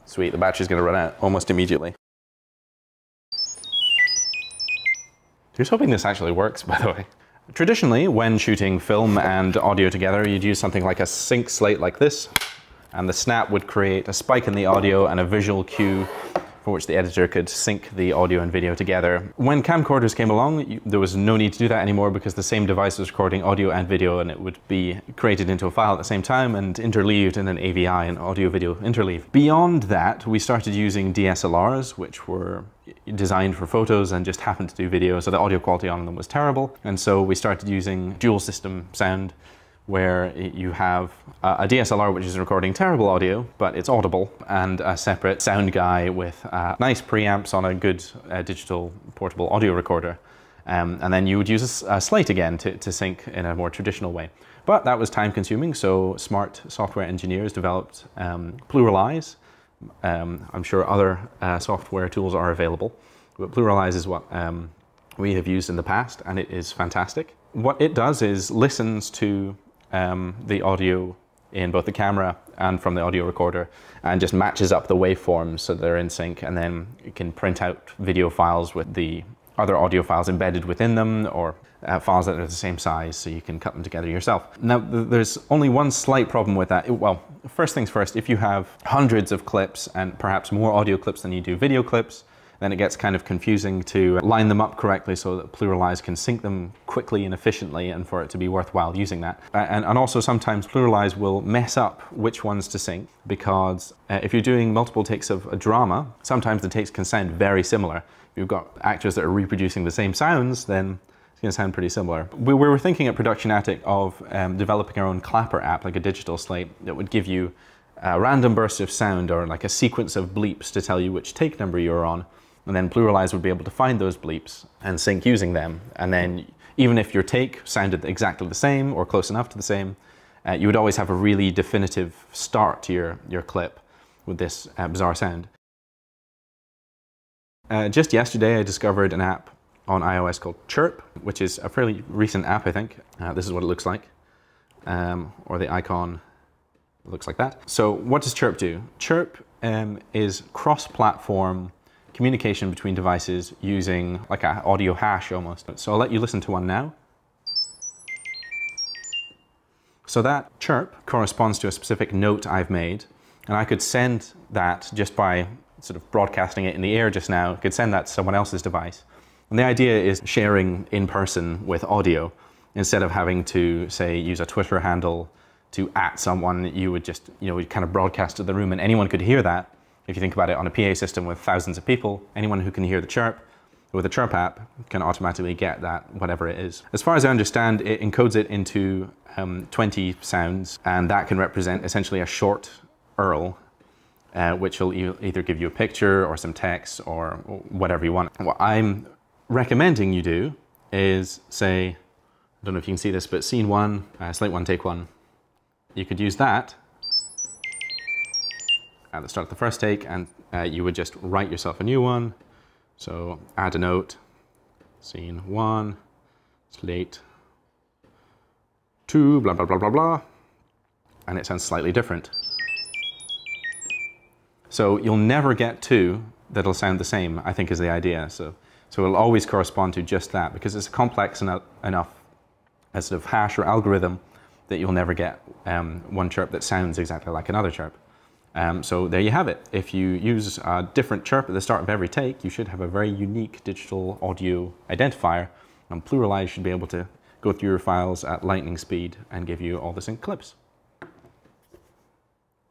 Sweet, the battery's going to run out almost immediately. Here's hoping this actually works, by the way. Traditionally, when shooting film and audio together, you'd use something like a sync slate like this, and the snap would create a spike in the audio and a visual cue for which the editor could sync the audio and video together. When camcorders came along, there was no need to do that anymore because the same device was recording audio and video, and it would be created into a file at the same time and interleaved in an AVI, an audio-video interleave. Beyond that, we started using DSLRs, which were designed for photos and just happened to do video, so the audio quality on them was terrible. And so we started using dual system sound, where you have a DSLR which is recording terrible audio, but it's audible, and a separate sound guy with nice preamps on a good digital portable audio recorder. And then you would use a slate again to sync in a more traditional way. But that was time consuming, so smart software engineers developed Pluralize. I'm sure other software tools are available, but Pluralize is what we have used in the past, and it is fantastic. What it does is listens to the audio in both the camera and from the audio recorder and just matches up the waveforms so they're in sync, and then you can print out video files with the other audio files embedded within them, or files that are the same size so you can cut them together yourself. Now there's only one slight problem with that. Well, first things first, if you have hundreds of clips and perhaps more audio clips than you do video clips, then it gets kind of confusing to line them up correctly so that Pluralize can sync them quickly and efficiently, and for it to be worthwhile using that. And also sometimes Pluralize will mess up which ones to sync, because if you're doing multiple takes of a drama, sometimes the takes can sound very similar. If you've got actors that are reproducing the same sounds, then it's going to sound pretty similar. We were thinking at Production Attic of developing our own clapper app, like a digital slate, that would give you a random burst of sound or like a sequence of bleeps to tell you which take number you're on. And then Pluralize would be able to find those bleeps and sync using them. And then even if your take sounded exactly the same or close enough to the same, you would always have a really definitive start to your clip with this bizarre sound. Just yesterday I discovered an app on iOS called Chirp, which is a fairly recent app, I think. This is what it looks like. Or the icon looks like that. So what does Chirp do? Chirp is cross-platform communication between devices using like an audio hash almost. So I'll let you listen to one now. So that chirp corresponds to a specific note I've made, and I could send that just by sort of broadcasting it in the air just now. I could send that to someone else's device. And the idea is sharing in person with audio, instead of having to, say, use a Twitter handle to @ someone. You would just, kind of broadcast to the room and anyone could hear that. If you think about it, on a PA system with thousands of people, anyone who can hear the chirp with a Chirp app can automatically get that, whatever it is. As far as I understand, it encodes it into 20 sounds, and that can represent essentially a short URL, which will either give you a picture or some text or whatever you want. What I'm recommending you do is say, I don't know if you can see this, but scene 1, slate 1, take 1. You could use that at the start of the first take, and you would just write yourself a new one. So add a note, scene 1, slate 2, blah, blah, blah, blah, blah. And it sounds slightly different. So you'll never get 2 that'll sound the same, I think is the idea. So it'll always correspond to just that, because it's complex enough as sort of hash or algorithm that you'll never get one chirp that sounds exactly like another chirp. So there you have it. If you use a different chirp at the start of every take, you should have a very unique digital audio identifier, and Pluralize should be able to go through your files at lightning speed and give you all the sync clips.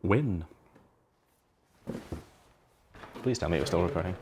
Win. Please tell me it was still recording.